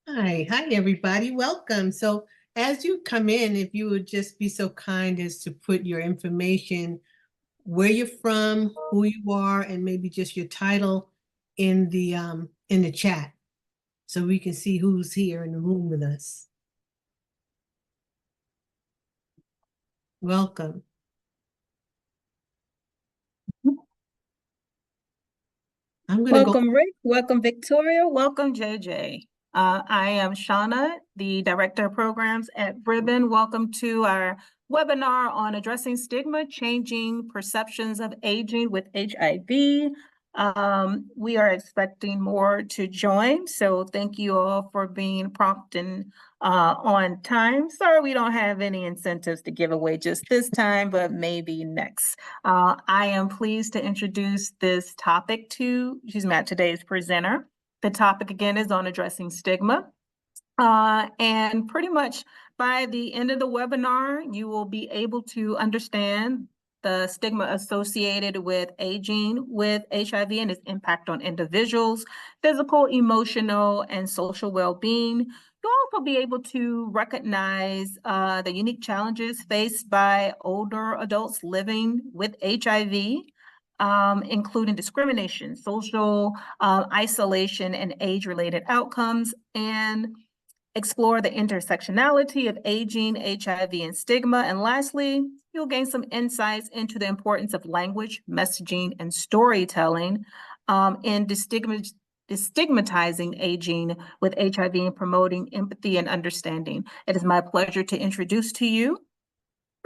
Hi, everybody. Welcome. So, as you come in, if you would just be so kind as to put your information, where you're from, who you are, and maybe just your title in the chat, so we can see who's here in the room with us. Welcome. I'm gonna go. Welcome, Rick. Welcome, Victoria. Welcome, JJ. I am Shauna, the Director of Programs at Ribbon. Welcome to our webinar on addressing stigma, changing perceptions of aging with HIV. We are expecting more to join, so thank you all for being prompt and on time. Sorry, we don't have any incentives to give away just this time, but maybe next. I am pleased to introduce this topic to today's presenter. The topic again is on addressing stigma. And pretty much by the end of the webinar, you will be able to understand the stigma associated with aging with HIV and its impact on individuals, physical, emotional, and social well-being. You'll also be able to recognize the unique challenges faced by older adults living with HIV, including discrimination, social isolation, and age-related outcomes, and explore the intersectionality of aging, HIV, and stigma. And lastly, you'll gain some insights into the importance of language, messaging, and storytelling in destigmatizing aging with HIV and promoting empathy and understanding. It is my pleasure to introduce to you a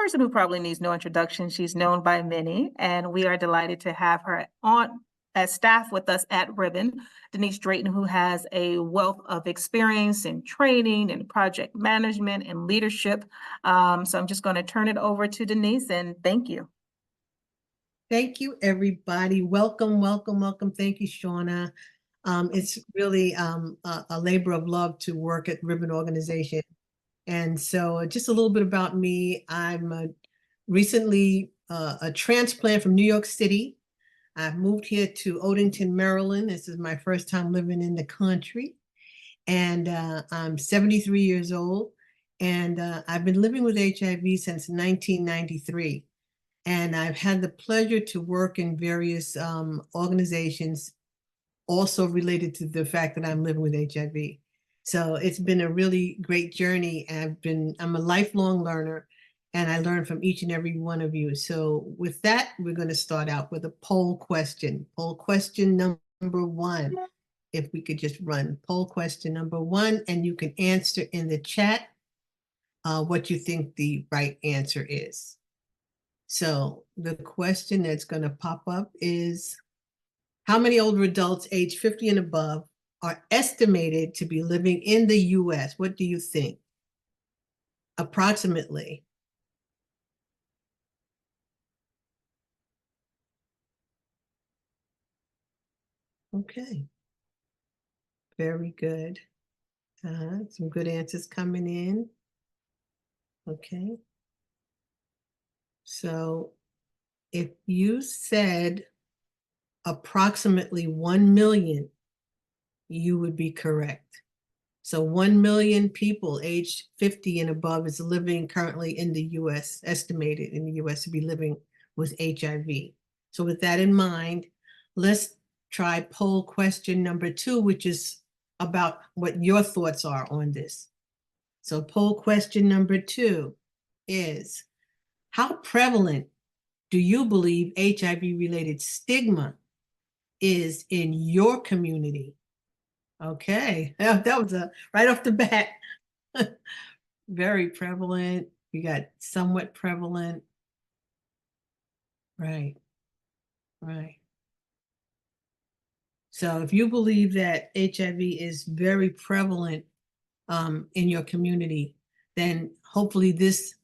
person who probably needs no introduction. She's known by many, and we are delighted to have her on as staff with us at Ribbon, Denise Drayton, who has a wealth of experience in training and project management and leadership. So I'm just going to turn it over to Denise, and thank you. Thank you, everybody. Welcome, welcome, welcome. Thank you, Shauna. It's really a labor of love to work at Ribbon Organization. And so just a little bit about me. I'm recently a transplant from New York City. I've moved here to Odenton, Maryland. This is my first time living in the country. And I'm 73 years old. And I've been living with HIV since 1993. And I've had the pleasure to work in various organizations also related to the fact that I'm living with HIV. So it's been a really great journey. I'm a lifelong learner, and I learn from each and every one of you. So with that, we're going to start out with a poll question. Poll question number one. If we could just run poll question number one, and you can answer in the chat what you think the right answer is. So the question that's going to pop up is, how many older adults age 50 and above are estimated to be living in the US? What do you think? Approximately. Okay. Very good. Some good answers coming in. Okay. So if you said approximately 1 million, you would be correct. So 1 million people aged 50 and above is living currently in the US, estimated in the US to be living with HIV. So with that in mind, let's try poll question number two, which is about what your thoughts are on this. So poll question number two is, how prevalent do you believe HIV-related stigma is in your community? Okay, that was right off the bat. Very prevalent. We got somewhat prevalent. Right, right. So if you believe that HIV is very prevalent in your community, then hopefully this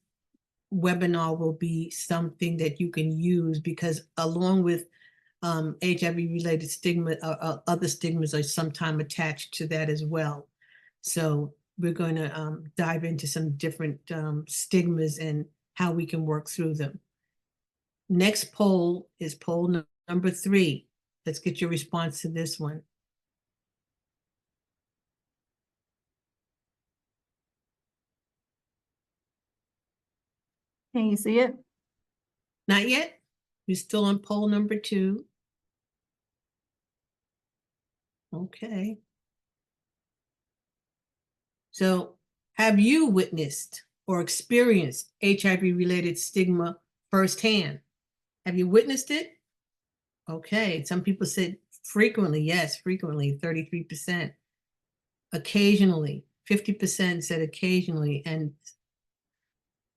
webinar will be something that you can use, because along with HIV-related stigma, other stigmas are sometimes attached to that as well. So we're going to dive into some different stigmas and how we can work through them. Next poll is poll number three. Let's get your response to this one. Can you see it? Not yet. We're still on poll number 2. Okay. So, have you witnessed or experienced HIV-related stigma firsthand? Have you witnessed it? Okay. Some people said frequently. Yes, frequently, 33%. Occasionally, 50% said occasionally, and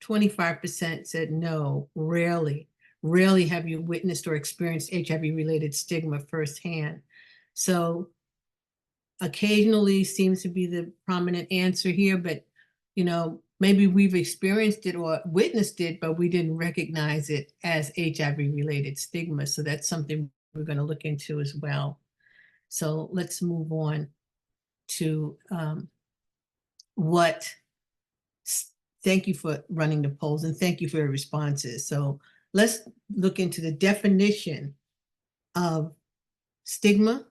25% said no, rarely. Rarely have you witnessed or experienced HIV-related stigma firsthand. So occasionally seems to be the prominent answer here, but maybe we've experienced it or witnessed it, but we didn't recognize it as HIV-related stigma. So that's something we're going to look into as well. So let's move on to what. Thank you for running the polls and thank you for your responses. So let's look into the definition of stigma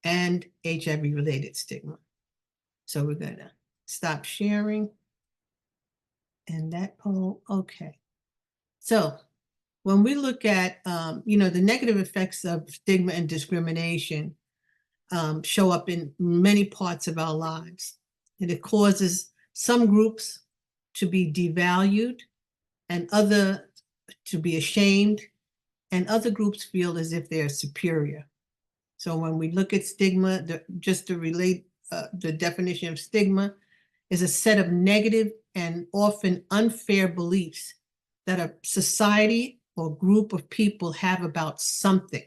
and HIV-related stigma. So we're going to stop sharing. And that poll, okay. So when we look at, the negative effects of stigma and discrimination show up in many parts of our lives. And it causes some groups to be devalued and other to be ashamed, and other groups feel as if they're superior. So when we look at stigma, just to relate the definition of stigma is a set of negative and often unfair beliefs that a society or group of people have about something.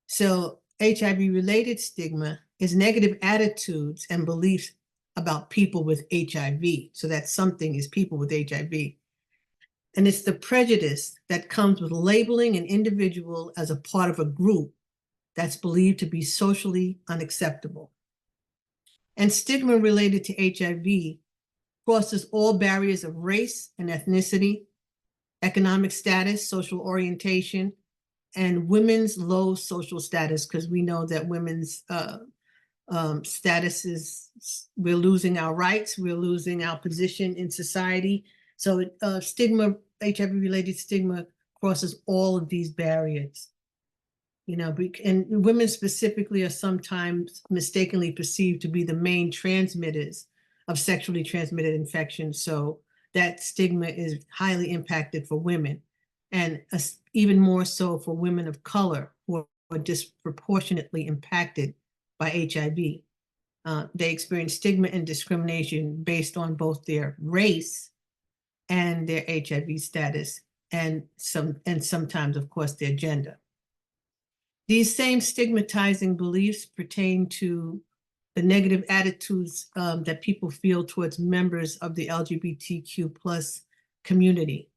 So HIV-related stigma is negative attitudes and beliefs about people with HIV. So that something is people with HIV. And it's the prejudice that comes with labeling an individual as a part of a group that's believed to be socially unacceptable. And stigma related to HIV crosses all barriers of race and ethnicity, economic status, social orientation, and women's low social status, because we know that women's status is, we're losing our rights, we're losing our position in society. So stigma, HIV-related stigma crosses all of these barriers. And women specifically are sometimes mistakenly perceived to be the main transmitters of sexually transmitted infections. So that stigma is highly impacted for women, and even more so for women of color who are disproportionately impacted by HIV. They experience stigma and discrimination based on both their race and their HIV status, and sometimes, of course, their gender. These same stigmatizing beliefs pertain to the negative attitudes that people feel towards members of the LGBTQ plus community.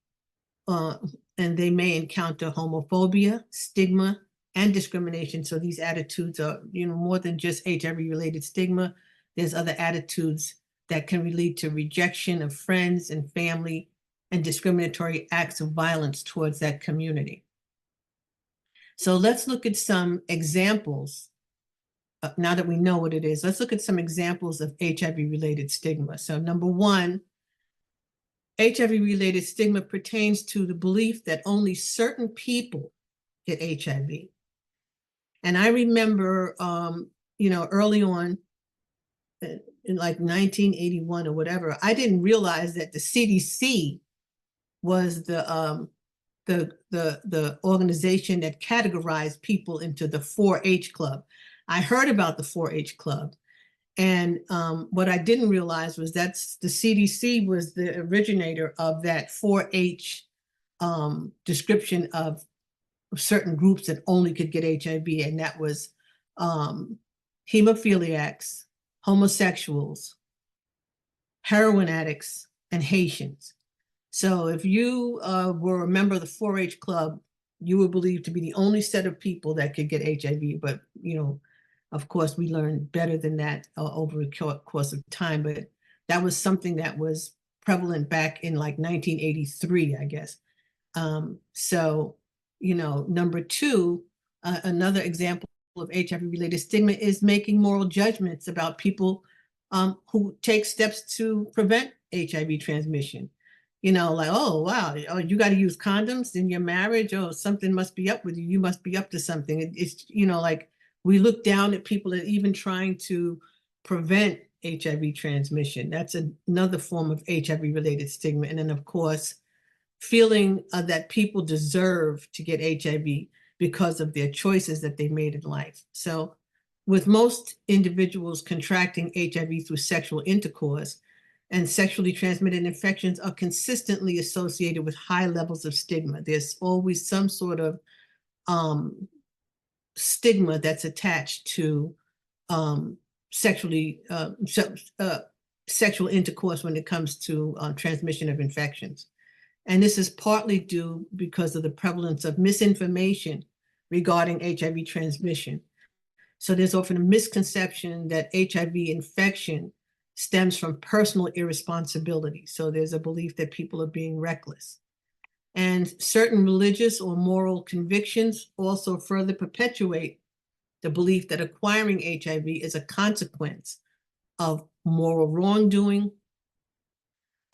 And they may encounter homophobia, stigma, and discrimination. So these attitudes are, more than just HIV-related stigma. There's other attitudes that can lead to rejection of friends and family and discriminatory acts of violence towards that community. So let's look at some examples. Now that we know what it is, let's look at some examples of HIV-related stigma. So number one, HIV-related stigma pertains to the belief that only certain people get HIV. And I remember, early on, in like 1981 or whatever, I didn't realize that the CDC was the organization that categorized people into the 4-H club. I heard about the 4-H club, and what I didn't realize was that the CDC was the originator of that 4-H description of certain groups that only could get HIV, and that was hemophiliacs, homosexuals, heroin addicts, and Haitians. So if you were a member of the 4-H club, you were believed to be the only set of people that could get HIV. But, of course, we learned better than that over a course of time. But that was something that was prevalent back in like 1983, I guess. Number two, another example of HIV-related stigma is making moral judgments about people who take steps to prevent HIV transmission. like, oh, wow, oh, you got to use condoms in your marriage. Oh, something must be up with you. You must be up to something. It's, like we look down at people that even trying to prevent HIV transmission. That's another form of HIV related stigma. And then, of course, feeling that people deserve to get HIV because of their choices that they made in life. So, with most individuals contracting HIV through sexual intercourse, and sexually transmitted infections are consistently associated with high levels of stigma. There's always some sort of stigma that's attached to um, sexually sexual intercourse when it comes to transmission of infections. And this is partly due because of the prevalence of misinformation regarding HIV transmission. So there's often a misconception that HIV infection stems from personal irresponsibility. So there's a belief that people are being reckless. And certain religious or moral convictions also further perpetuate the belief that acquiring HIV is a consequence of moral wrongdoing,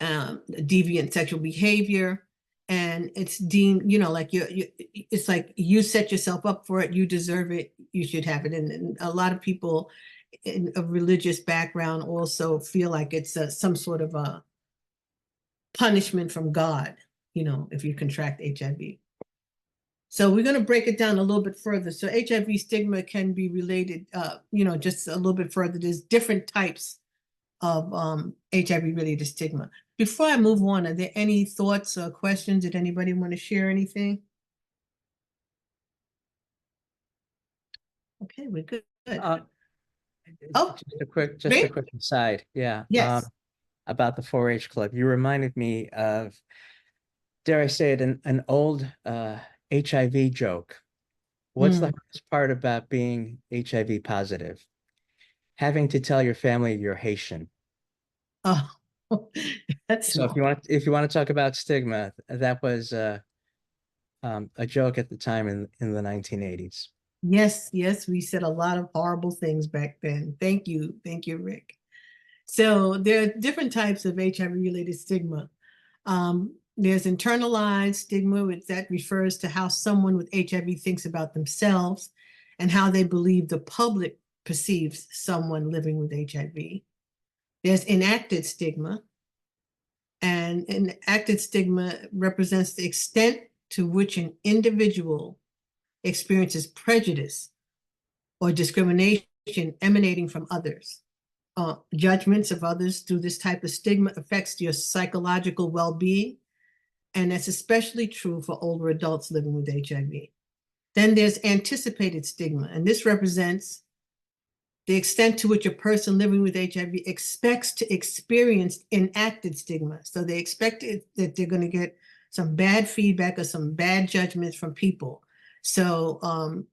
deviant sexual behavior, and it's deemed, like it's like you set yourself up for it, you deserve it, you should have it. And a lot of people in a religious background also feel like it's some sort of a punishment from God, if you contract HIV. So we're going to break it down a little bit further. So HIV stigma can be related, just a little bit further. There's different types of HIV related stigma. Before I move on, are there any thoughts or questions? Did anybody want to share anything? Okay, we're good. Oh, just a great. quick aside. Yeah. Yes. About the 4-H club. You reminded me of, dare I say it, an old HIV joke. What's the hardest part about being HIV positive? Having to tell your family you're Haitian. Oh, that's So if you want to talk about stigma, that was a joke at the time in the 1980s. yes, we said a lot of horrible things back then. Thank you, Rick. So there are different types of HIV related stigma. There's internalized stigma, which that refers to how someone with HIV thinks about themselves and how they believe the public perceives someone living with HIV. There's enacted stigma, and enacted stigma represents the extent to which an individual experiences prejudice or discrimination emanating from others. Judgments of others through this type of stigma affects your psychological well-being, and that's especially true for older adults living with HIV. Then there's anticipated stigma, and this represents the extent to which a person living with HIV expects to experience enacted stigma. So they expect that they're going to get some bad feedback or some bad judgments from people. So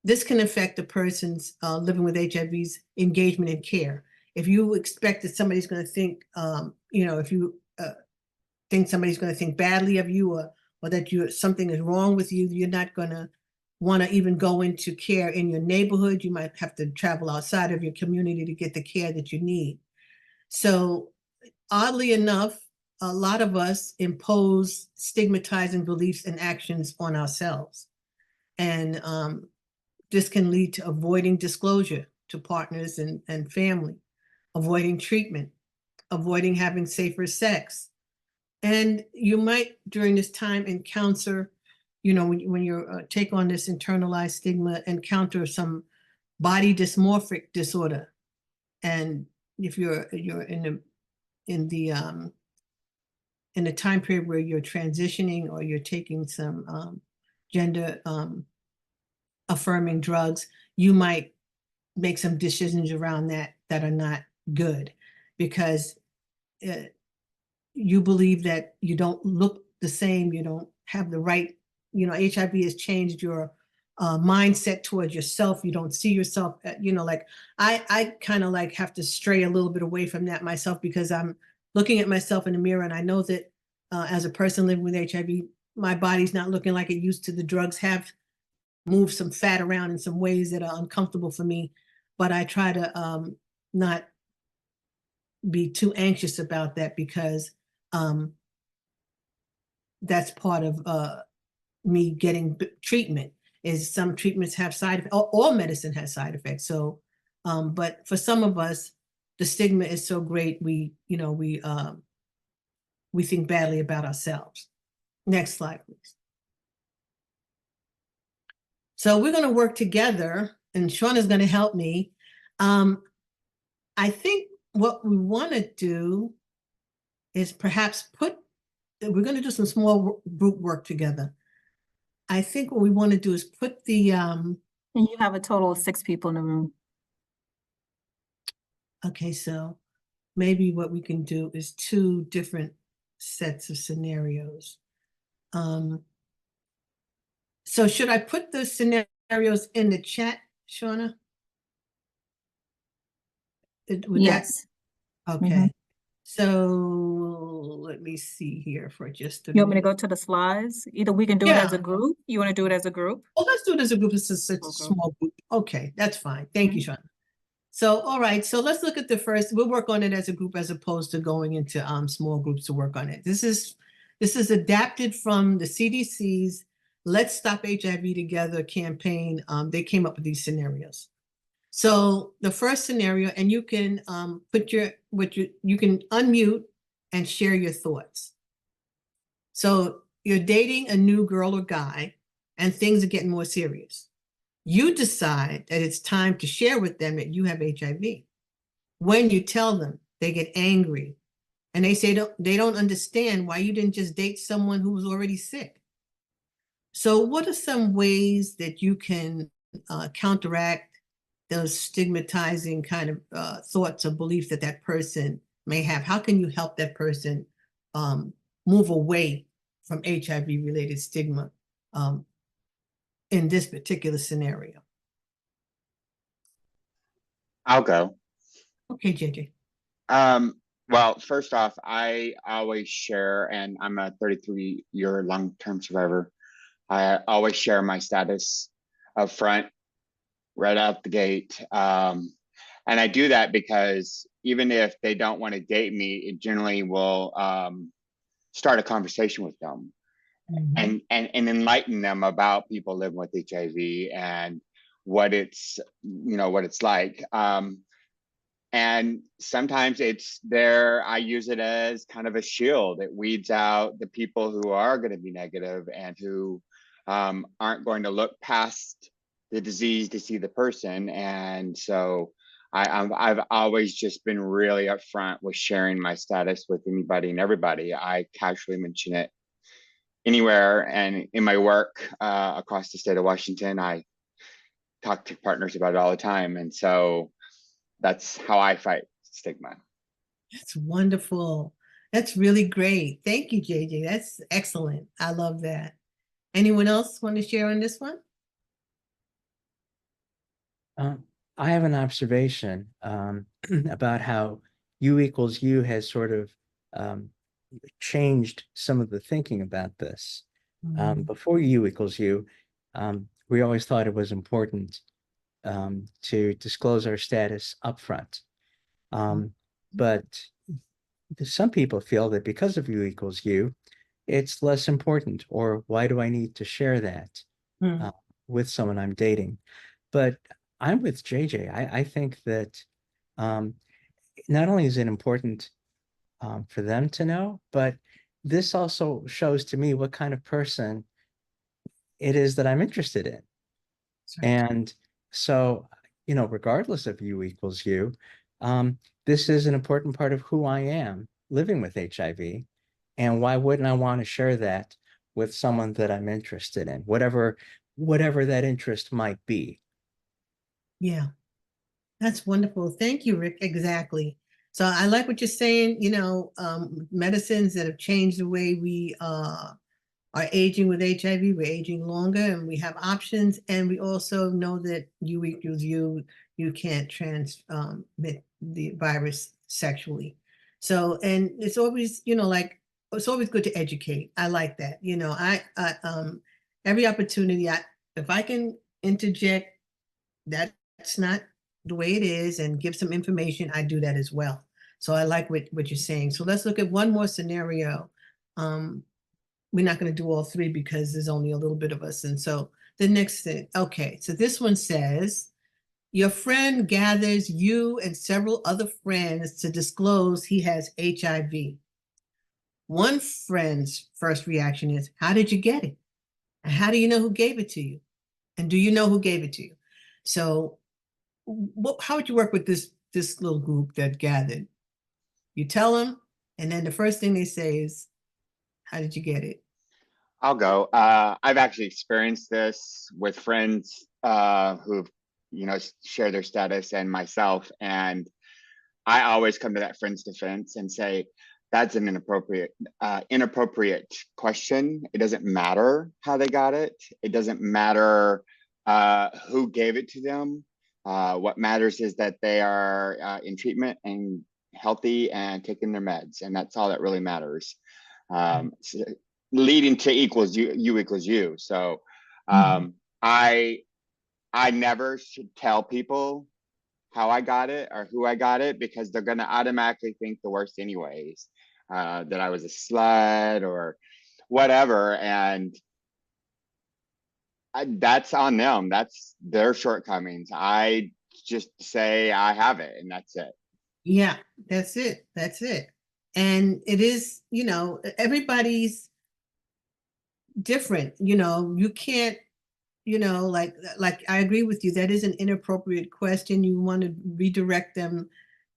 this can affect the person's living with HIV's engagement in care. If you expect that somebody's going to think, if you think somebody's going to think badly of you, or that something is wrong with you, you're not going to want to even go into care in your neighborhood. You might have to travel outside of your community to get the care that you need. So oddly enough, a lot of us impose stigmatizing beliefs and actions on ourselves. And this can lead to avoiding disclosure to partners and family, avoiding treatment, avoiding having safer sex. And you might, during this time, encounter, when you take on this internalized stigma, encounter some body dysmorphic disorder. And if you're in the time period where you're transitioning or you're taking some gender affirming drugs, you might make some decisions around that are not good, because you believe that you don't look the same, you don't have the right, HIV has changed your mindset towards yourself. You don't see yourself, like I kind of like have to stray a little bit away from that myself, because I'm looking at myself in the mirror and I know that as a person living with HIV, my body's not looking like it used to. The drugs have moved some fat around in some ways that are uncomfortable for me, but I try to not be too anxious about that, because that's part of me getting treatment. Is some treatments have side effects, all medicine has side effects. So, but for some of us, the stigma is so great, we think badly about ourselves. Next slide, please. So we're going to work together, and Sean is going to help me. I think what we want to do is perhaps we're going to do some small group work together. I think what we want to do is put the, And you have a total of 6 people in the room. okay, so maybe what we can do is 2 different sets of scenarios. So should I put the scenarios in the chat, Shauna? Would that, Yes. okay. So let me see here for just a You want me to minute. go to the slides? Either we can do it as a Yeah. group. You want to do it as a group? Well, let's do it as a group. It's a Small group. small group. Okay, that's fine. Thank you, Mhm. Shauna. So, all right. So let's look at the first. We'll work on it as a group as opposed to going into small groups to work on it. This is adapted from the CDC's Let's Stop HIV Together campaign. They came up with these scenarios. So the first scenario, and you can you can unmute and share your thoughts. So you're dating a new girl or guy, and things are getting more serious. You decide that it's time to share with them that you have HIV. When you tell them, they get angry and they say they don't understand why you didn't just date someone who was already sick. So, what are some ways that you can counteract those stigmatizing kind of thoughts or beliefs that that person may have? How can you help that person um, move away from HIV related stigma in this particular scenario? I'll go. Okay, JJ. Well, first off, I always share, and I'm a 33-year long-term survivor. I always share my status up front, right out the gate. And I do that because even if they don't want to date me, it generally will start a conversation with them Mhm. and enlighten them about people living with HIV and what it's, what it's like. And sometimes it's there, I use it as kind of a shield. It weeds out the people who are going to be negative and who aren't going to look past the disease to see the person. And so I've always just been really upfront with sharing my status with anybody and everybody. I casually mention it anywhere, and in my work across the state of Washington, I talk to partners about it all the time. And so that's how I fight stigma. That's wonderful. That's really great. Thank you, JJ. That's excellent. I love that. Anyone else want to share on this one? I have an observation about how U equals U has sort of um, changed some of the thinking about this. Before U equals U, we always thought it was important to disclose our status upfront. But some people feel that because of U equals U, it's less important, or why do I need to share that Mm. uh, with someone I'm dating? But I'm with JJ. I think that um, not only is it important for them to know, but this also shows to me what kind of person it is that I'm interested in. That's right. And so, regardless of U equals U, this is an important part of who I am living with HIV. And why wouldn't I want to share that with someone that I'm interested in, whatever that interest might be? Yeah, that's wonderful. Thank you, Rick. Exactly. So I like what you're saying, medicines that have changed the way we are aging with HIV, we're aging longer and we have options. And we also know that U equals U, you can't transmit the virus sexually. So, and it's always, it's always good to educate. I like that. Every opportunity, if I can interject, that's not the way it is, and give some information, I do that as well. So I like what you're saying. So let's look at one more scenario. we're not going to do all three because there's only a little bit of us. And so the next thing, okay, so this one says, your friend gathers you and several other friends to disclose he has HIV. One friend's first reaction is, how did you get it? And how do you know who gave it to you? And do you know who gave it to you? So how would you work with this little group that gathered? You tell them, and then the first thing they say is, how did you get it? I'll go. I've actually experienced this with friends who've, share their status and myself. And I always come to that friend's defense and say, that's an inappropriate question. It doesn't matter how they got it. It doesn't matter who gave it to them. What matters is that they are in treatment and healthy and taking their meds. And that's all that really matters. So leading to equals you equals you. So I never should tell people how I got it or who I got it, because they're going to automatically think the worst anyways, that I was a slut or whatever. And that's on them. That's their shortcomings. I just say I have it and that's it. Yeah, that's it. That's it. And it is, everybody's different. You can't, like I agree with you. That is an inappropriate question. You want to redirect them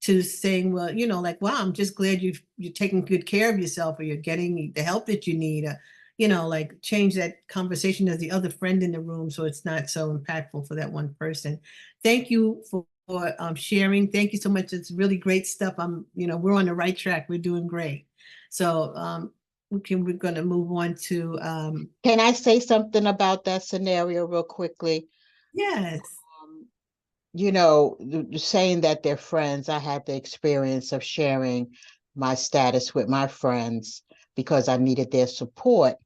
to saying, well, like, wow, I'm just glad you're taking good care of yourself, or you're getting the help that you need. Like change that conversation as the other friend in the room so it's not so impactful for that one person. Thank you for sharing. Thank you so much. It's really great stuff. We're on the right track. We're doing great. So we're going to move on to Can I say something about that scenario real quickly? yes. Saying that they're friends, I had the experience of sharing my status with my friends because I needed their support.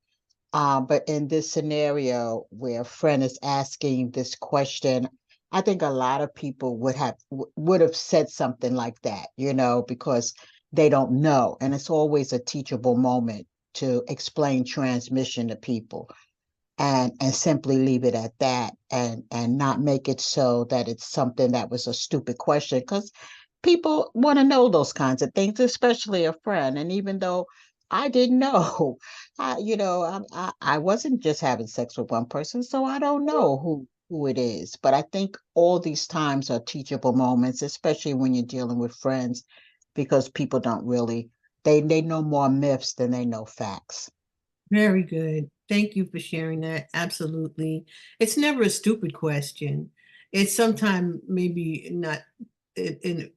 But in this scenario where a friend is asking this question, I think a lot of people would have said something like that, because they don't know. And it's always a teachable moment to explain transmission to people and simply leave it at that, and not make it so that it's something that was a stupid question, because people want to know those kinds of things, especially a friend. And even though I didn't know, I wasn't just having sex with one person, so I don't know who it is. But I think all these times are teachable moments, especially when you're dealing with friends, because people don't really, they know more myths than they know facts. Very good. Thank you for sharing that. Absolutely. It's never a stupid question. It's sometimes maybe not an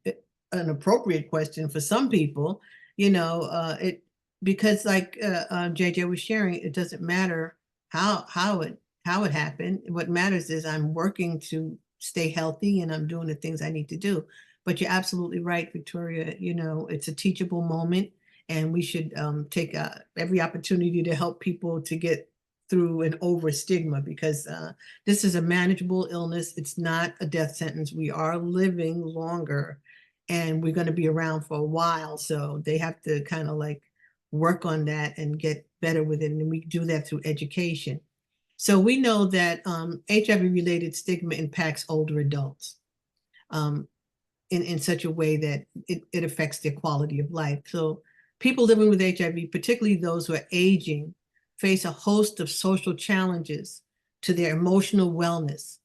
appropriate question for some people, it because like JJ was sharing, it doesn't matter how it happened. What matters is I'm working to stay healthy and I'm doing the things I need to do. But you're absolutely right, Victoria. It's a teachable moment, and we should take every opportunity to help people to get through and over stigma, because this is a manageable illness. It's not a death sentence. We are living longer and we're going to be around for a while. So they have to kind of like work on that and get better with it. And we do that through education. So we know that HIV-related stigma impacts older adults. In such a way that it affects their quality of life. So people living with HIV, particularly those who are aging, face a host of social challenges to their emotional wellness,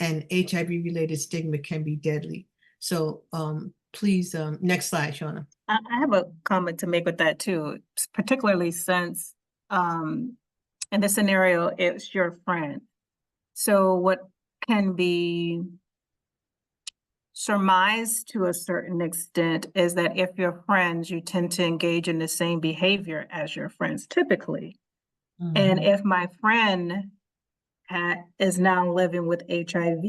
and HIV-related stigma can be deadly. So please, next slide, Shauna. I have a comment to make with that too, particularly since in this scenario, it's your friend. So what can be surmised to a certain extent is that if you're friends, you tend to engage in the same behavior as your friends typically. And if my friend is now living with HIV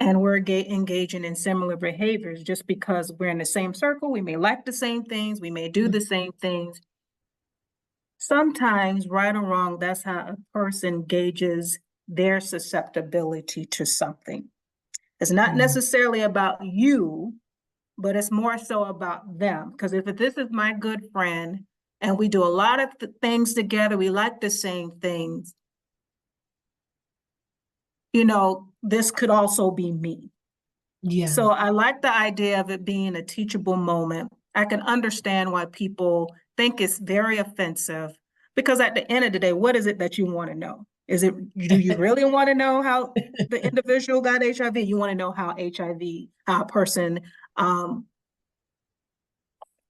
and we're engaging in similar behaviors, just because we're in the same circle, we may like the same things, we may do the same things. Sometimes, right or wrong, that's how a person gauges their susceptibility to something. It's not necessarily about you, but it's more so about them. Because if this is my good friend and we do a lot of things together. We like the same things. You know, this could also be me. Yeah. So I like the idea of it being a teachable moment. I can understand why people think it's very offensive, because at the end of the day, what is it that you want to know? Is it, do you really want to know how the individual got HIV? You want to know how how a person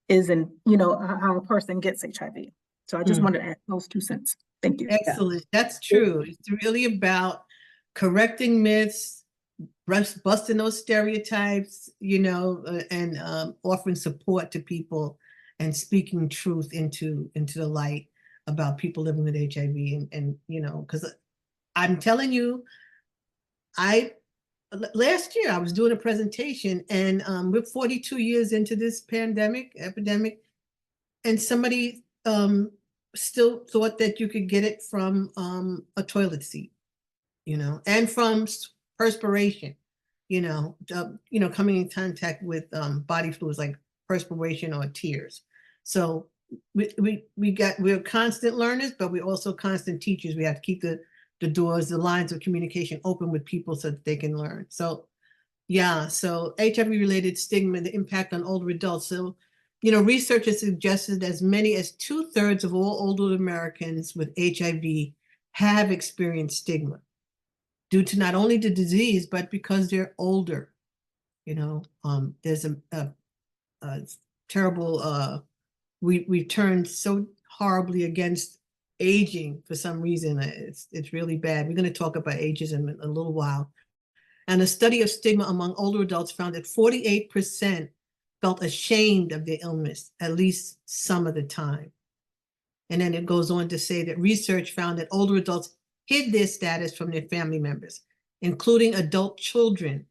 is in, you know, how a person gets HIV. So I just wanted to add those 2 cents. Thank you. Excellent. That's true. It's really about correcting myths, busting those stereotypes, you know, and offering support to people and speaking truth into the light about people living with HIV. And you know, because I'm telling you, last year I was doing a presentation, and we're 42 years into this epidemic, and somebody still thought that you could get it from a toilet seat, you know, and from perspiration, you know, coming in contact with body fluids like perspiration or tears. So we're constant learners, but we're also constant teachers. We have to keep the doors, the lines of communication open with people so that they can learn. So yeah, so HIV-related stigma, the impact on older adults. So, you know, research has suggested as many as 2/3 of all older Americans with HIV have experienced stigma due to not only the disease, but because they're older. You know, there's a terrible, we turned so horribly against aging for some reason. It's really bad. We're going to talk about ageism in a little while. And a study of stigma among older adults found that 48% felt ashamed of their illness at least some of the time. And then it goes on to say that research found that older adults hid their status from their family members, including adult children,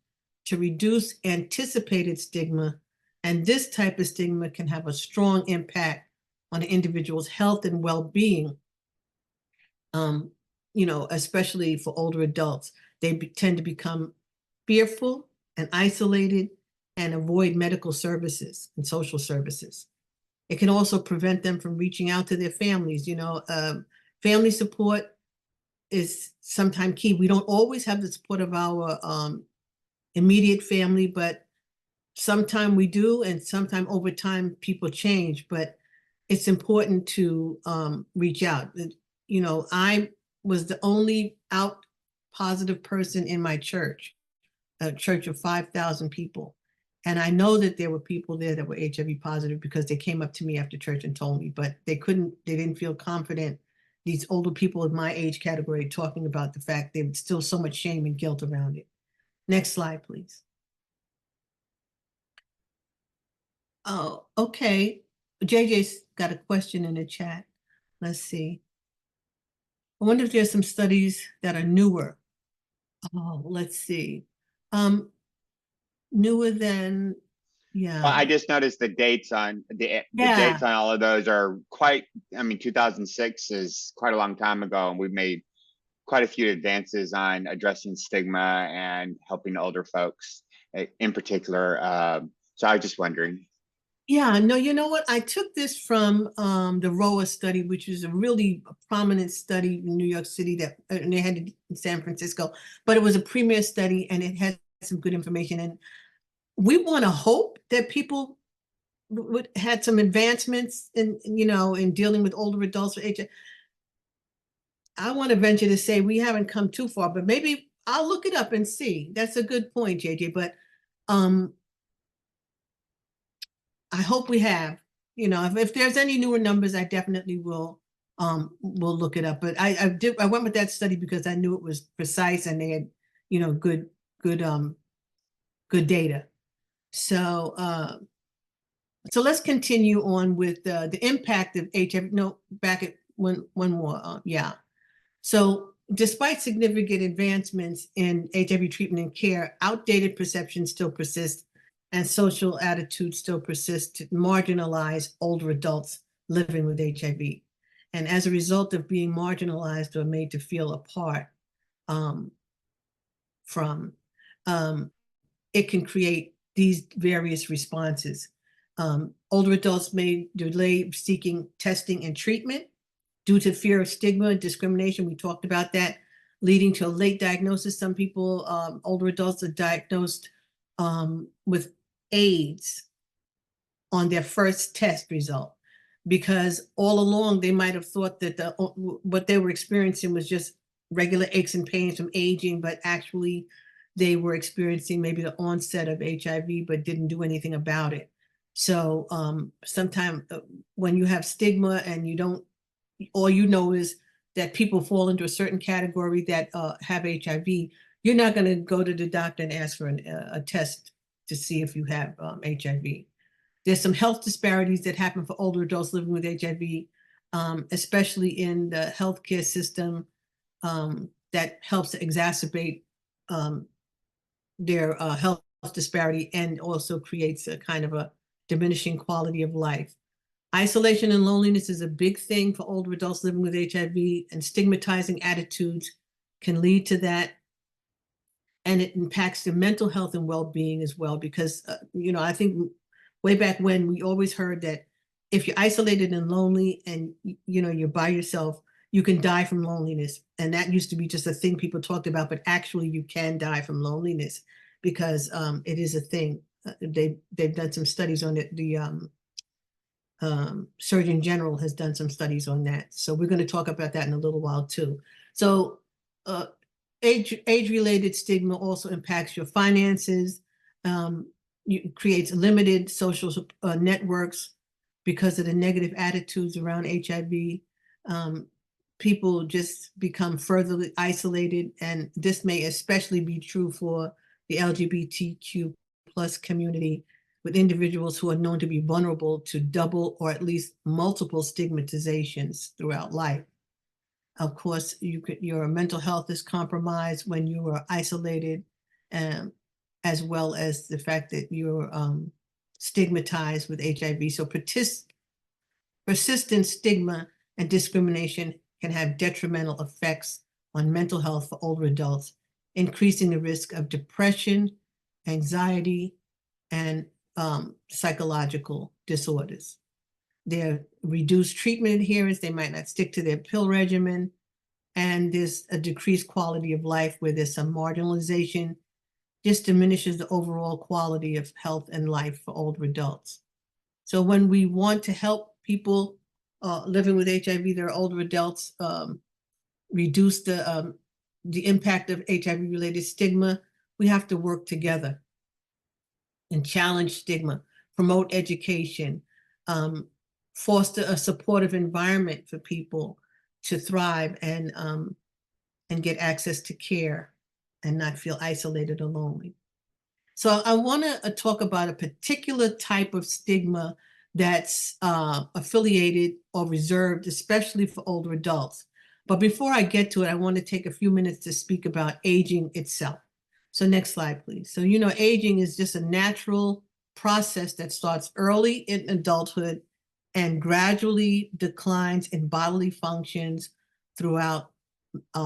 to reduce anticipated stigma. And this type of stigma can have a strong impact on an individual's health and well-being. You know, especially for older adults, they tend to become fearful and isolated and avoid medical services and social services. It can also prevent them from reaching out to their families. You know, family support is sometimes key. We don't always have the support of our immediate family, but sometimes we do, and sometimes over time people change. But it's important to reach out. You know, I was the only out positive person in my church, a church of 5,000 people. And I know that there were people there that were HIV positive because they came up to me after church and told me, but they didn't feel confident. These older people in my age category talking about the fact there was still so much shame and guilt around it. Next slide, please. Oh, okay. JJ's got a question in the chat. Let's see. I wonder if there's some studies that are newer. Oh, let's see. Newer than, Well, yeah. I just noticed the dates on the Yeah. dates on all of those are quite, I mean, 2006 is quite a long time ago, and we've made quite a few advances on addressing stigma and helping older folks in particular. So I was just wondering. Yeah, no, you know what? I took this from the ROA study, which is a really prominent study in New York City that and they had it in San Francisco, but it was a premier study and it had some good information. And we want to hope that people would had some advancements in, you know, in dealing with older adults with HIV. I want to venture to say we haven't come too far, but maybe I'll look it up and see. That's a good point, JJ. But I hope we have. You know, if there's any newer numbers, I definitely will look it up. But I went with that study because I knew it was precise and they had, you know, good data. So so let's continue on with the impact of HIV. No, back at one more. Yeah. So despite significant advancements in HIV treatment and care, outdated perceptions still persist and social attitudes still persist to marginalize older adults living with HIV. And as a result of being marginalized or made to feel apart from, it can create these various responses. Older adults may delay seeking testing and treatment due to fear of stigma and discrimination. We talked about that, leading to a late diagnosis. Some people, older adults, are diagnosed with AIDS on their first test result, because all along they might have thought that what they were experiencing was just regular aches and pains from aging, but actually they were experiencing maybe the onset of HIV, but didn't do anything about it. So sometimes when you have stigma and you don't, all you know is that people fall into a certain category that have HIV, you're not going to go to the doctor and ask for a test to see if you have HIV. There's some health disparities that happen for older adults living with HIV, especially in the healthcare system, that helps to exacerbate their health disparity, and also creates a kind of a diminishing quality of life. Isolation and loneliness is a big thing for older adults living with HIV, and stigmatizing attitudes can lead to that. And it impacts their mental health and well-being as well, because, I think way back when we always heard that if you're isolated and lonely and, you're by yourself, you can die from loneliness. And that used to be just a thing people talked about, but actually you can die from loneliness, because it is a thing. They've done some studies on it. The Surgeon General has done some studies on that. So we're going to talk about that in a little while too. So age-related stigma also impacts your finances. It creates limited social networks because of the negative attitudes around HIV. People just become further isolated, and this may especially be true for the LGBTQ plus community, with individuals who are known to be vulnerable to double or at least multiple stigmatizations throughout life. Of course, your mental health is compromised when you are isolated, as well as the fact that you're stigmatized with HIV. So persistent stigma and discrimination can have detrimental effects on mental health for older adults, increasing the risk of depression, anxiety, and psychological disorders. Their reduced treatment adherence, they might not stick to their pill regimen, and there's a decreased quality of life where there's some marginalization. This diminishes the overall quality of health and life for older adults. So when we want to help people living with HIV, that are older adults, reduce the impact of HIV-related stigma, we have to work together and challenge stigma, promote education, foster a supportive environment for people to thrive and get access to care and not feel isolated or lonely. So I want to talk about a particular type of stigma that's affiliated or reserved, especially for older adults. But before I get to it, I want to take a few minutes to speak about aging itself. So next slide, please. So, aging is just a natural process that starts early in adulthood and gradually declines in bodily functions throughout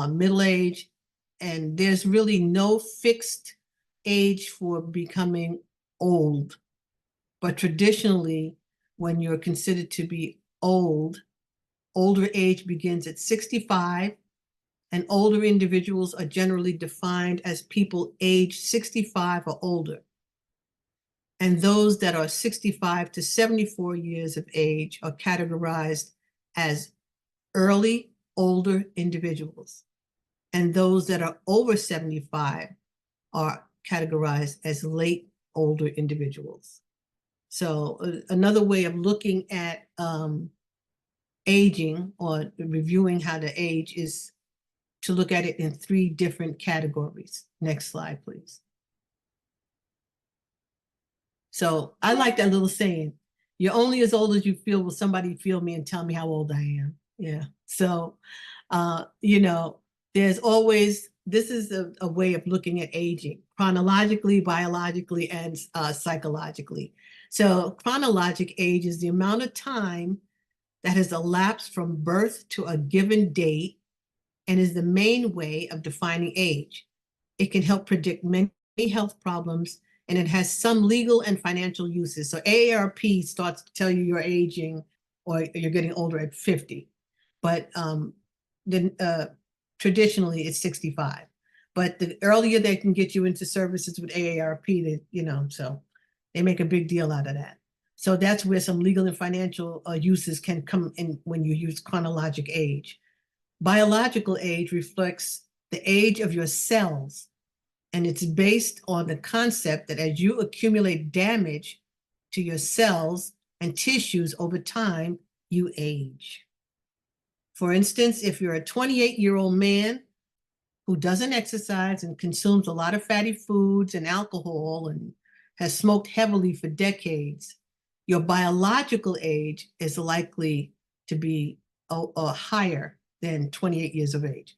middle age. And there's really no fixed age for becoming old. But traditionally, when you're considered to be old, older age begins at 65, and older individuals are generally defined as people age 65 or older. And those that are 65 to 74 years of age are categorized as early older individuals. And those that are over 75 are categorized as late older individuals. So another way of looking at aging or reviewing how to age is to look at it in 3 different categories. Next slide, please. So I like that little saying, you're only as old as you feel. Will somebody feel me and tell me how old I am? Yeah. So, there's always, this is a way of looking at aging, chronologically, biologically, and psychologically. So chronologic age is the amount of time that has elapsed from birth to a given date and is the main way of defining age. It can help predict many health problems and it has some legal and financial uses. So AARP starts to tell you you're aging or you're getting older at 50, but then traditionally it's 65. But the earlier they can get you into services with AARP, so they make a big deal out of that. So that's where some legal and financial uses can come in when you use chronologic age. Biological age reflects the age of your cells, and it's based on the concept that as you accumulate damage to your cells and tissues over time, you age. For instance, if you're a 28-year-old man who doesn't exercise and consumes a lot of fatty foods and alcohol and has smoked heavily for decades, your biological age is likely to be higher than 28 years of age.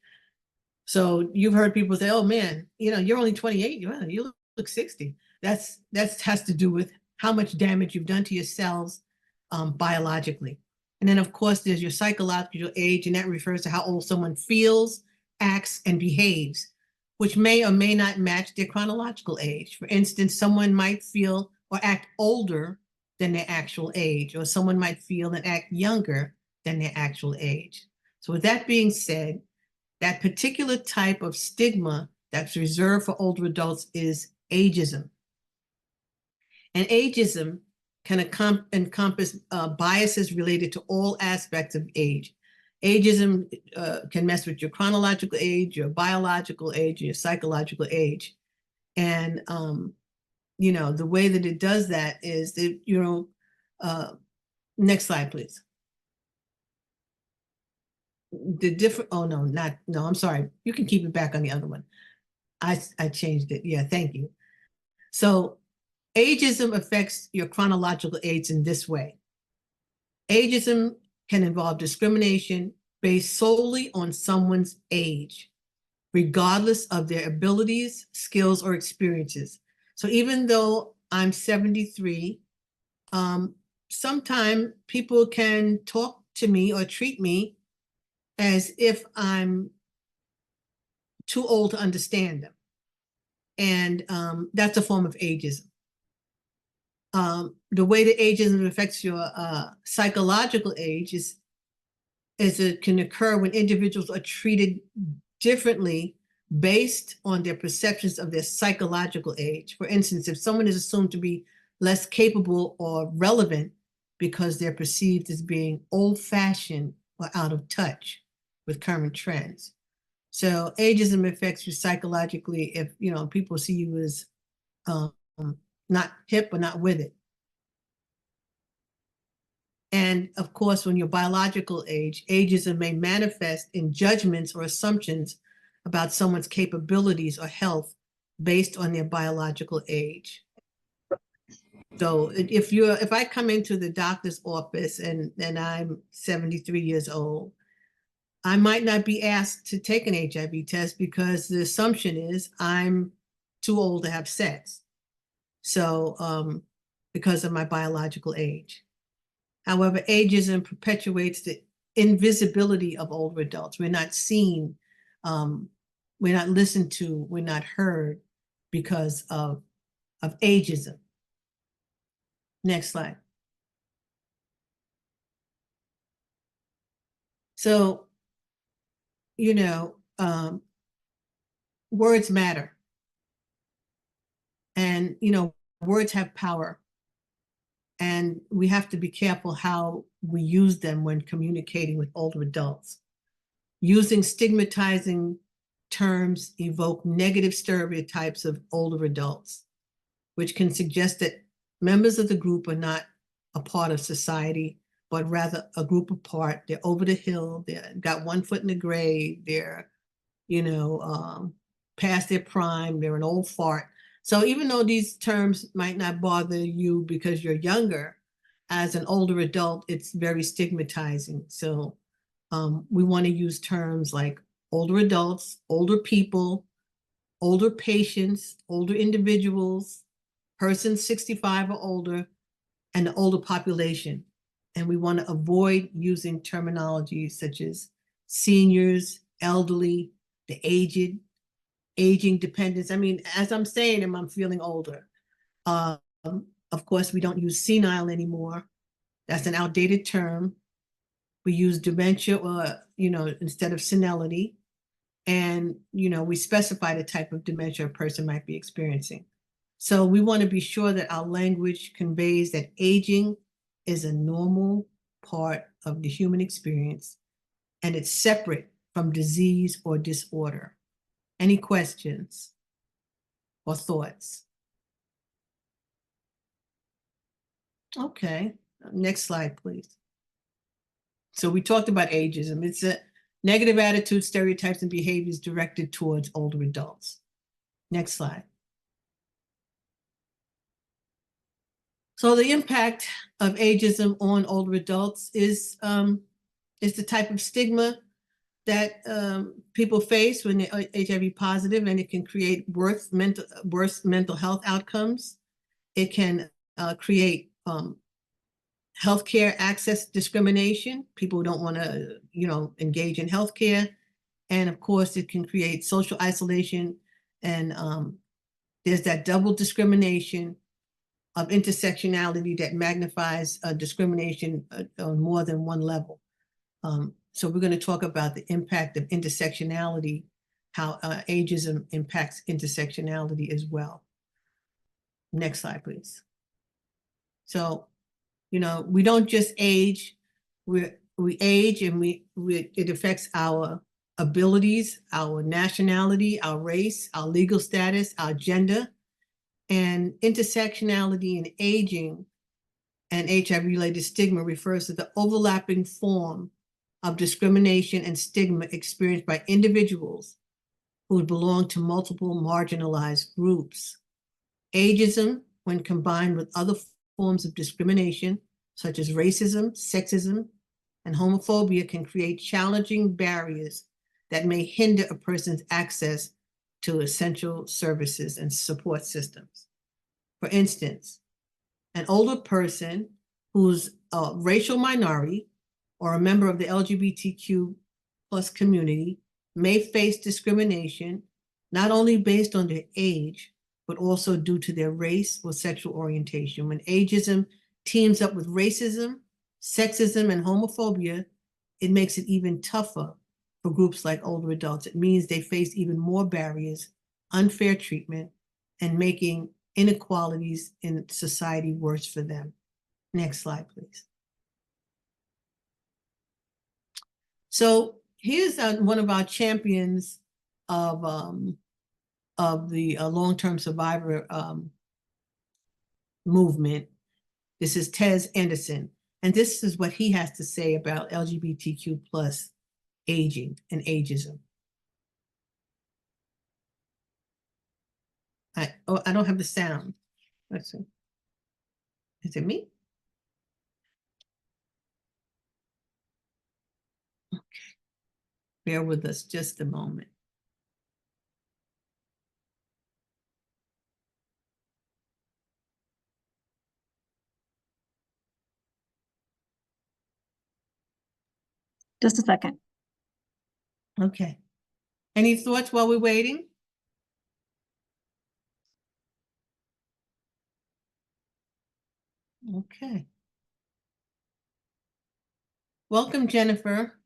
So you've heard people say, "Oh man, you're only 28. You look 60." That has to do with how much damage you've done to your cells biologically. And then, of course, there's your psychological age, and that refers to how old someone feels, acts, and behaves, which may or may not match their chronological age. For instance, someone might feel or act older than their actual age, or someone might feel and act younger than their actual age. So with that being said, that particular type of stigma that's reserved for older adults is ageism. And ageism can encompass biases related to all aspects of age. Ageism can mess with your chronological age, your biological age, your psychological age. And, the way that it does that is that, next slide, please. I'm sorry. You can keep it back on the other one. I changed it. Yeah, thank you. So ageism affects your chronological age in this way. Ageism can involve discrimination based solely on someone's age, regardless of their abilities, skills, or experiences. So even though I'm 73, sometimes people can talk to me or treat me as if I'm too old to understand them. And that's a form of ageism. The way that ageism affects your psychological age is it can occur when individuals are treated differently based on their perceptions of their psychological age. For instance, if someone is assumed to be less capable or relevant because they're perceived as being old-fashioned or out of touch with current trends. So ageism affects you psychologically if people see you as not hip or not with it. And of course, when your biological age, ageism may manifest in judgments or assumptions about someone's capabilities or health based on their biological age. So if I come into the doctor's office and I'm 73 years old, I might not be asked to take an HIV test because the assumption is I'm too old to have sex. So because of my biological age. However, ageism perpetuates the invisibility of older adults. We're not seen, we're not listened to, we're not heard because of ageism. Next slide. So, words matter. And, words have power. And we have to be careful how we use them when communicating with older adults. Using stigmatizing terms evoke negative stereotypes of older adults, which can suggest that members of the group are not a part of society, but rather a group apart. They're over the hill, they've got one foot in the grave, they're, past their prime, they're an old fart. So even though these terms might not bother you because you're younger, as an older adult, it's very stigmatizing. So we want to use terms like older adults, older people, older patients, older individuals, persons 65 or older, and the older population. And we want to avoid using terminology such as seniors, elderly, the aged, aging dependents. I mean, as I'm saying them, I'm feeling older. Um, of course, we don't use senile anymore. That's an outdated term. We use dementia or, instead of senility. And, we specify the type of dementia a person might be experiencing. So we want to be sure that our language conveys that aging is a normal part of the human experience and it's separate from disease or disorder. Any questions or thoughts? Okay, next slide, please. So we talked about ageism. It's a negative attitude, stereotypes, and behaviors directed towards older adults. Next slide. So the impact of ageism on older adults is the type of stigma that people face when they're HIV positive, and it can create worse mental health outcomes. It can create healthcare access discrimination. People don't want to, engage in healthcare. And of course, it can create social isolation. And there's that double discrimination of intersectionality that magnifies discrimination on more than one level. So we're going to talk about the impact of intersectionality, how ageism impacts intersectionality as well. Next slide, please. So, we don't just age, we age and it affects our abilities, our nationality, our race, our legal status, our gender, and intersectionality and aging and HIV-related stigma refers to the overlapping form of discrimination and stigma experienced by individuals who belong to multiple marginalized groups. Ageism, when combined with other forms of discrimination, such as racism, sexism, and homophobia, can create challenging barriers that may hinder a person's access to essential services and support systems. For instance, an older person who's a racial minority or a member of the LGBTQ plus community may face discrimination not only based on their age, but also due to their race or sexual orientation. When ageism teams up with racism, sexism, and homophobia, it makes it even tougher for groups like older adults. It means they face even more barriers, unfair treatment, and making inequalities in society worse for them. Next slide, please. So here's one of our champions of the long-term survivor movement. This is Tez Anderson, and this is what he has to say about LGBTQ plus aging and ageism. I don't have the sound. Let's see. Is it me? Okay. Bear with us just a moment. Just a second. Okay. Any thoughts while we're waiting? Okay. Welcome, Jennifer.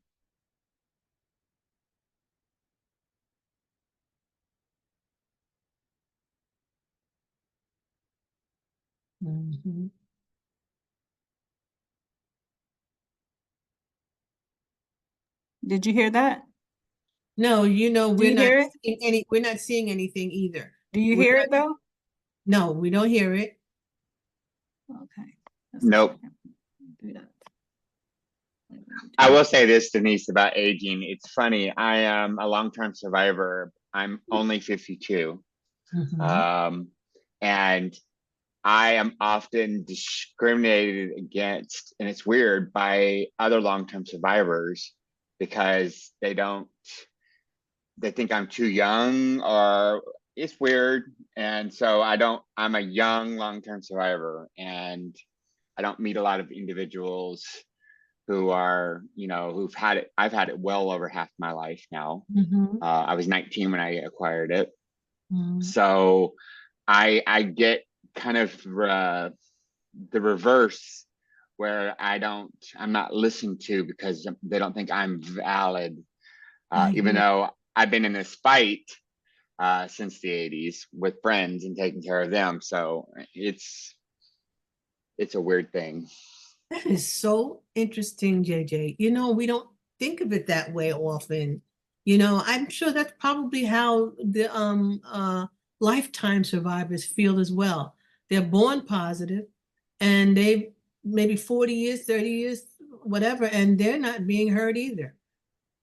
Mhm. Did you hear that? No, Do we're you not hear it? seeing we're not seeing anything either. Do you We're hear not- it though? No, we don't hear it. Okay. Just a Nope. second. Do that. I will say this, Denise, about aging. It's funny. I am a long-term survivor. I'm only 52. And I am often discriminated against, and it's weird, by other long-term survivors because they think I'm too young, or it's weird. And so I'm a young long-term survivor, and I don't meet a lot of individuals who are, I've had it well over half my life now. I was 19 when I acquired it. So I get kind of the reverse, where I'm not listened to because they don't think I'm valid, even though I've been in this fight since the 80s with friends and taking care of them. So it's a weird thing. That is so interesting, JJ. You know, we don't think of it that way often. You know, I'm sure that's probably how the lifetime survivors feel as well. They're born positive and they maybe 40 years, 30 years, whatever, and they're not being heard either.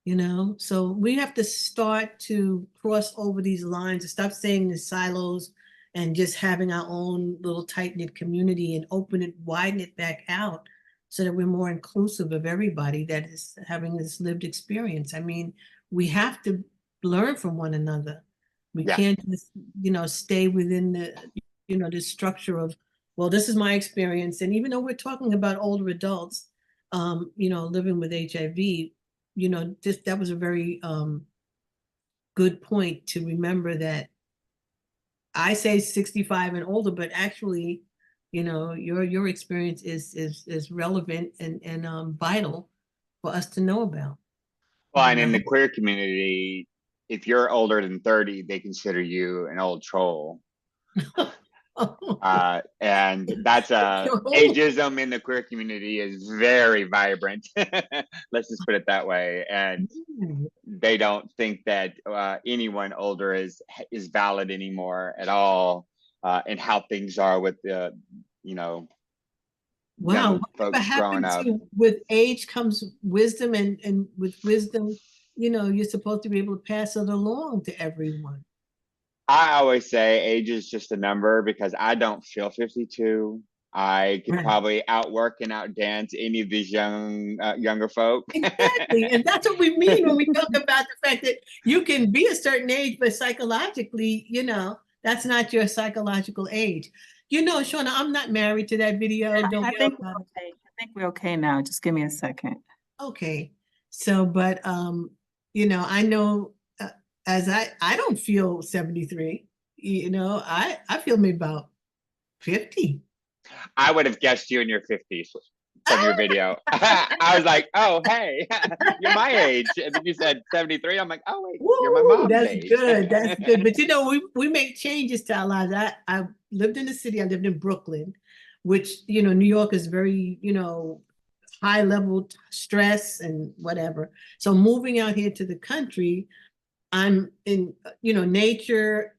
You know, so we have to start to cross over these lines and stop saying the silos and just having our own little tight-knit community and open it, widen it back out so that we're more inclusive of everybody that is having this lived experience. I mean, we have to learn from one another. We Yeah. can't just, you know, stay within the, you know, the structure of, well, this is my experience. And even though we're talking about older adults, you know, living with HIV, you know, just that was a very good point to remember that I say 65 and older, but actually, you know, your experience is relevant and vital for us to know about. Well, You and in know? the queer community, if you're older than 30, they consider you an old troll. And that's ageism in the queer community is very vibrant. Let's just put it that way. And they don't think that anyone older is valid anymore at all, and how things are with the, you know, Wow, young whatever folks growing happened up. to with age comes wisdom, and with wisdom, you know, you're supposed to be able to pass it along to everyone. I always say age is just a number because I don't feel 52. I could Right. probably outwork and outdance any of these younger folk. Exactly. And that's what we mean when we talk about the fact that you can be a certain age, but psychologically, you know, that's not your psychological age. You know, Shauna, I'm not married to that video. Don't I yell think we're about it. okay. I think we're okay now. Just give me a second. Okay. So, but you know, I know as I don't feel 73. You know, I feel maybe about 50. I would have guessed you in your 50s from your video. I was like, oh, hey, you're my age. And then you said 73. I'm like, oh, wait, you're my Woo, mom's that's age. good. That's good. But you know, we make changes to our lives. I lived in the city. I lived in Brooklyn, which, you know, New York is very, you know, high level stress and whatever. So moving out here to the country, I'm in, you know, nature.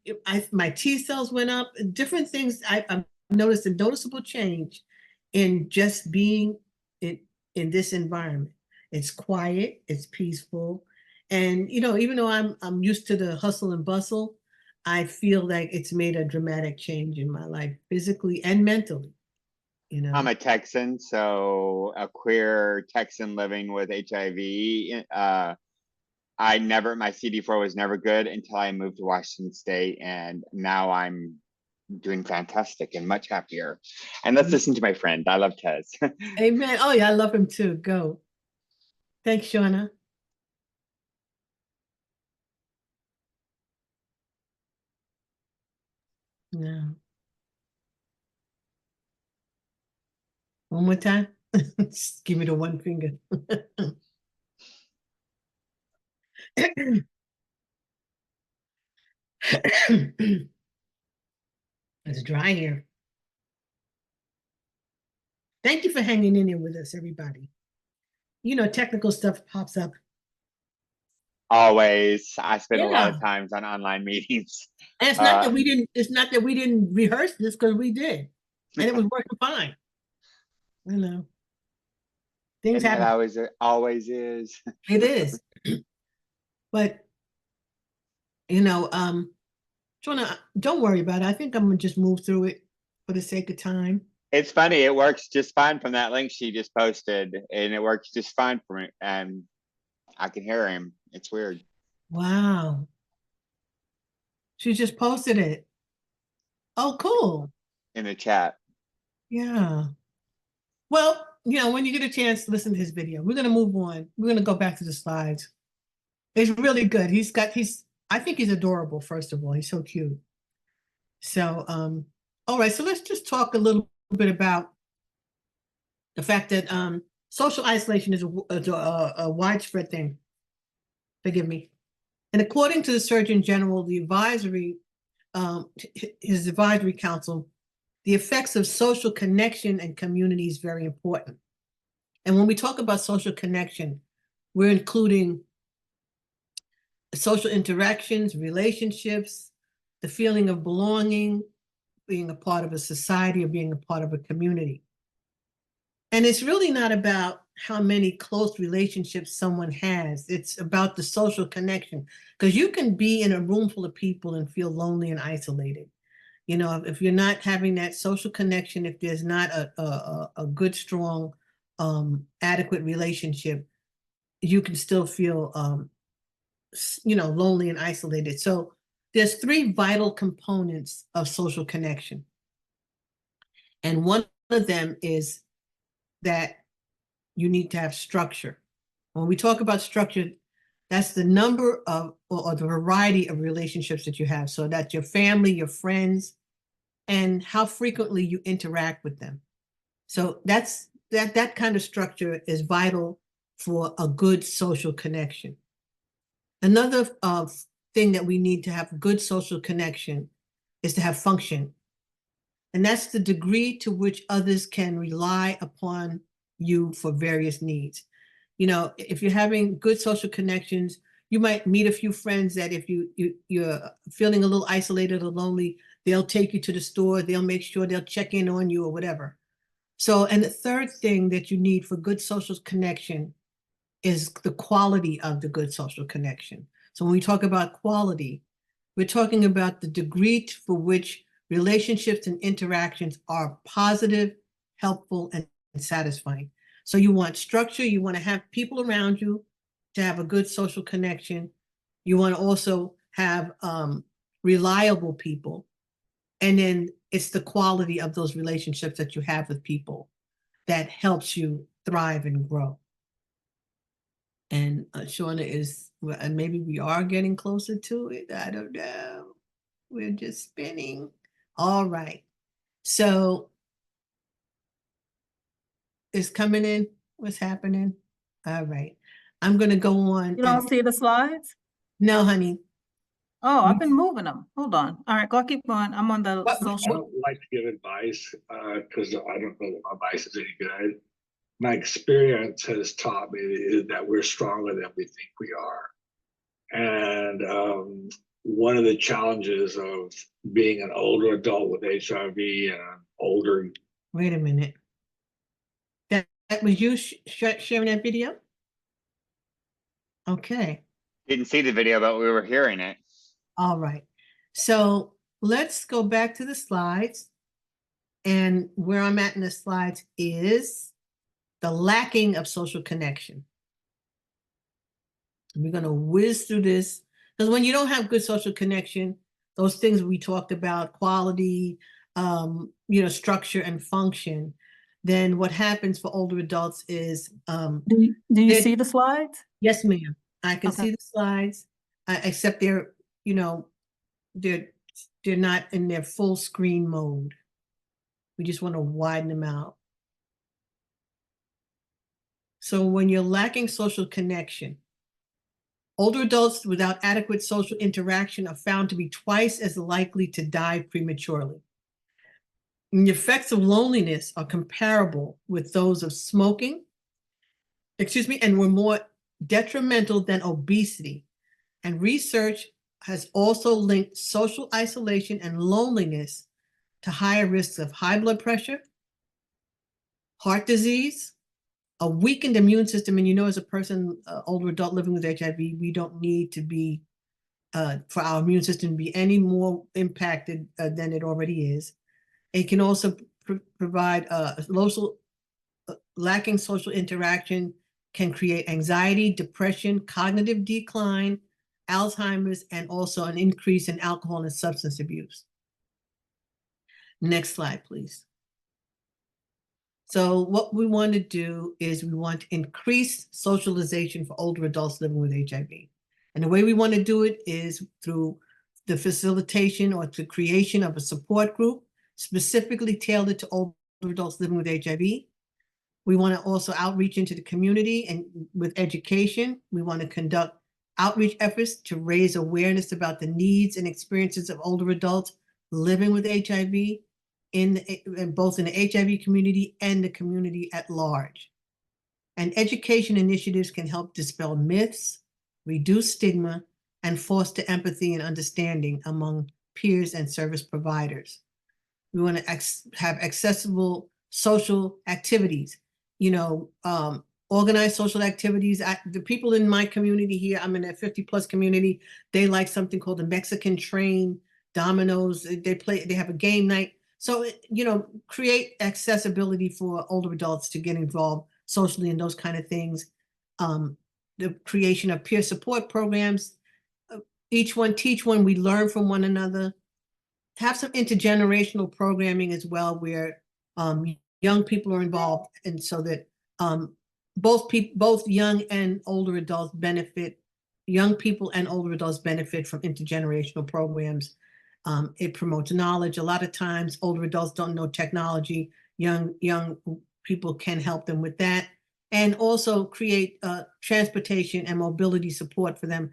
My T cells went up. Different things. I've noticed a noticeable change in just being in this environment. It's quiet. It's peaceful, and you know, even though I'm used to the hustle and bustle, I feel like it's made a dramatic change in my life, physically and mentally. You I'm know. a Texan, so a queer Texan living with HIV. My CD4 was never good until I moved to Washington State, and now I'm doing fantastic and much happier. And let's listen to my friend. I love Tez. Amen. Oh yeah, I love him too. Go. Thanks, Shauna. No. One more time. Just give me the one finger. It's dry here. Thank you for hanging in there with us, everybody. You know, technical stuff pops up. Always. I spend a lot Yeah. of times on online meetings. And it's not that we didn't rehearse this, because we did. And it was working fine. You know, things And that happen. always is. It is. But you know, Jonah, don't worry about it. I think I'm gonna just move through it for the sake of time. It's funny. It works just fine from that link she just posted, and it works just fine for me. And I can hear him. It's weird. Wow. She just posted it. Oh, cool. In the chat. Yeah. Well, you know, when you get a chance to listen to his video, we're gonna move on. We're gonna go back to the slides. It's really good. I think he's adorable, first of all. He's so cute. So All right, so let's just talk a little bit about the fact that social isolation is a widespread thing. Forgive me. And according to the Surgeon General, his advisory council, the effects of social connection and community is very important. And when we talk about social connection, we're including social interactions, relationships, the feeling of belonging, being a part of a society or being a part of a community. And it's really not about how many close relationships someone has. It's about the social connection, because you can be in a room full of people and feel lonely and isolated. You know, if you're not having that social connection, if there's not a good, strong, adequate relationship, you can still feel, lonely and isolated. So there's three vital components of social connection. And one of them is that you need to have structure. When we talk about structure, that's the number of or the variety of relationships that you have. So that's your family, your friends, and how frequently you interact with them. So that kind of structure is vital for a good social connection. Another thing that we need to have good social connection is to have function. And that's the degree to which others can rely upon you for various needs. You know, if you're having good social connections, you might meet a few friends that if you're feeling a little isolated or lonely, they'll take you to the store, they'll make sure they'll check in on you or whatever. So, and the third thing that you need for good social connection is the quality of the good social connection. So when we talk about quality, we're talking about the degree for which relationships and interactions are positive, helpful, and satisfying. So you want structure, you want to have people around you to have a good social connection. You want to also have reliable people. And then it's the quality of those relationships that you have with people that helps you thrive and grow. And Shauna is, and maybe we are getting closer to it. I don't know. We're just spinning. All right. So it's coming in. What's happening? All right. I'm going to go on. You don't see the slides? No, honey. Oh, I've been moving them. Hold on. All right, go keep going. I'm on the I social. don't like to give advice because I don't know that my advice is any good. My experience has taught me that we're stronger than we think we are. And one of the challenges of being an older adult with HIV and an older. Wait a minute. That was you sharing that video? Okay. Didn't see the video, but we were hearing it. All right. So let's go back to the slides. And where I'm at in the slides is the lacking of social connection. We're going to whiz through this because when you don't have good social connection, those things we talked about, quality, structure and function, then what happens for older adults is Do you see the slides? Yes, ma'am. I can Okay. see the slides, except they're not in their full screen mode. We just want to widen them out. So when you're lacking social connection, older adults without adequate social interaction are found to be twice as likely to die prematurely. And the effects of loneliness are comparable with those of smoking, and were more detrimental than obesity. And research has also linked social isolation and loneliness to higher risks of high blood pressure, heart disease, a weakened immune system. And as a person, older adult living with HIV, we don't need to be, for our immune system to be any more impacted than it already is. It can also provide lacking social interaction can create anxiety, depression, cognitive decline, Alzheimer's, and also an increase in alcohol and substance abuse. Next slide, please. So what we want to do is we want to increase socialization for older adults living with HIV. And the way we want to do it is through the facilitation or the creation of a support group, specifically tailored to older adults living with HIV. We want to also outreach into the community and with education. We want to conduct outreach efforts to raise awareness about the needs and experiences of older adults living with HIV in both in the HIV community and the community at large. And education initiatives can help dispel myths, reduce stigma, and foster empathy and understanding among peers and service providers. We want to have accessible social activities, organize social activities. The people in my community here, I'm in a 50+ community, they like something called the Mexican Train, dominoes. They have a game night. So, create accessibility for older adults to get involved socially in those kind of things. The creation of peer support programs, each one teach one, we learn from one another. Have some intergenerational programming as well, where young people are involved, and so that both young and older adults benefit. Young people and older adults benefit from intergenerational programs. It promotes knowledge. A lot of times, older adults don't know technology. Young people can help them with that, and also create transportation and mobility support for them.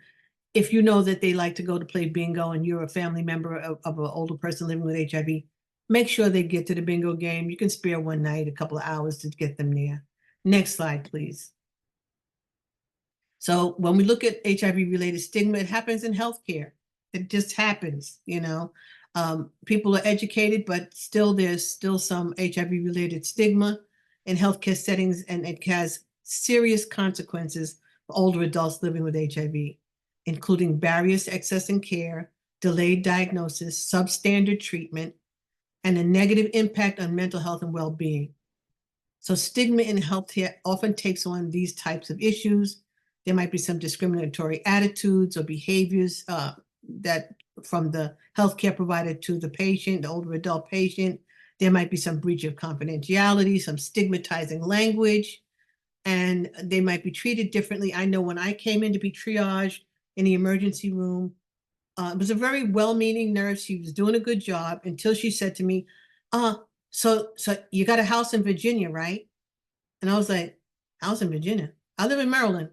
If you know that they like to go to play bingo and you're a family member of an older person living with HIV, make sure they get to the bingo game. You can spare one night, a couple of hours to get them there. Next slide, please. So when we look at HIV-related stigma, it happens in healthcare. It just happens, people are educated, but there's still some HIV-related stigma in healthcare settings, and it has serious consequences for older adults living with HIV, including barriers to accessing care, delayed diagnosis, substandard treatment, and a negative impact on mental health and well-being. So stigma in healthcare often takes on these types of issues. There might be some discriminatory attitudes or behaviors that from the healthcare provider to the patient, the older adult patient. There might be some breach of confidentiality, some stigmatizing language, and they might be treated differently. I know when I came in to be triaged in the emergency room, it was a very well-meaning nurse. She was doing a good job until she said to me, so you got a house in Virginia, right? And I was like, house in Virginia? I live in Maryland.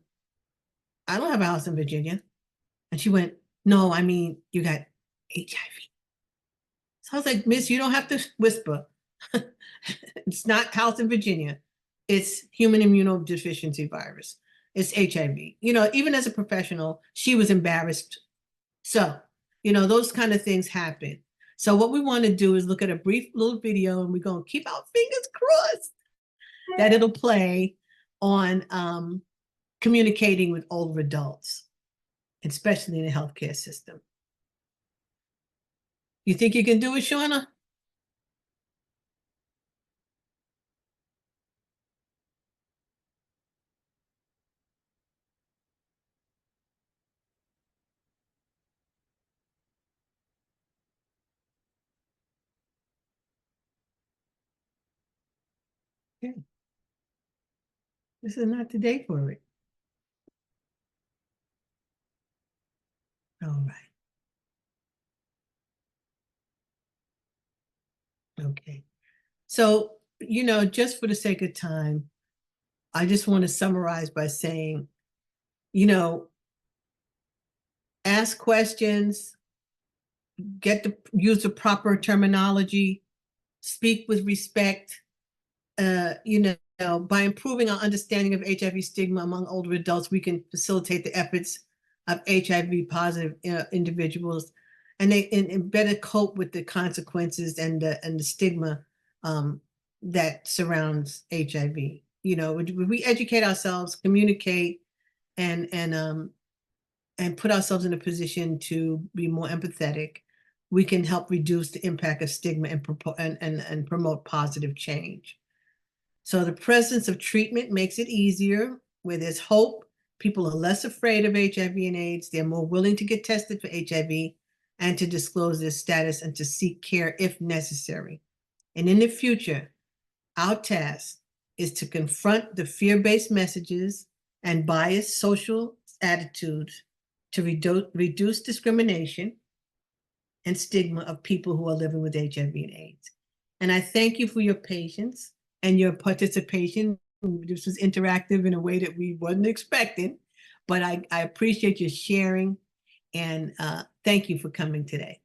I don't have a house in Virginia. And she went, no, I mean, you got HIV. So I was like, Miss, you don't have to whisper. It's not house in Virginia. It's human immunodeficiency virus. It's HIV. Even as a professional, she was embarrassed. So, those kind of things happen. So what we want to do is look at a brief little video, and we're going to keep our fingers crossed that it'll play on communicating with older adults, especially in the healthcare system. You think you can do it, Shauna? Okay. This is not the day for it. All right. Okay. So, just for the sake of time, I just want to summarize by saying, ask questions, use the proper terminology, speak with respect. By improving our understanding of HIV stigma among older adults, we can facilitate the efforts of HIV positive individuals, and they better cope with the consequences and the stigma that surrounds HIV. When we educate ourselves, communicate, and put ourselves in a position to be more empathetic, we can help reduce the impact of stigma and promote positive change. So the presence of treatment makes it easier. Where there's hope, people are less afraid of HIV and AIDS. They're more willing to get tested for HIV and to disclose their status and to seek care if necessary. And in the future, our task is to confront the fear-based messages and biased social attitudes to reduce discrimination and stigma of people who are living with HIV and AIDS. And I thank you for your patience and your participation. This was interactive in a way that we wasn't expecting, but I appreciate your sharing, and thank you for coming today.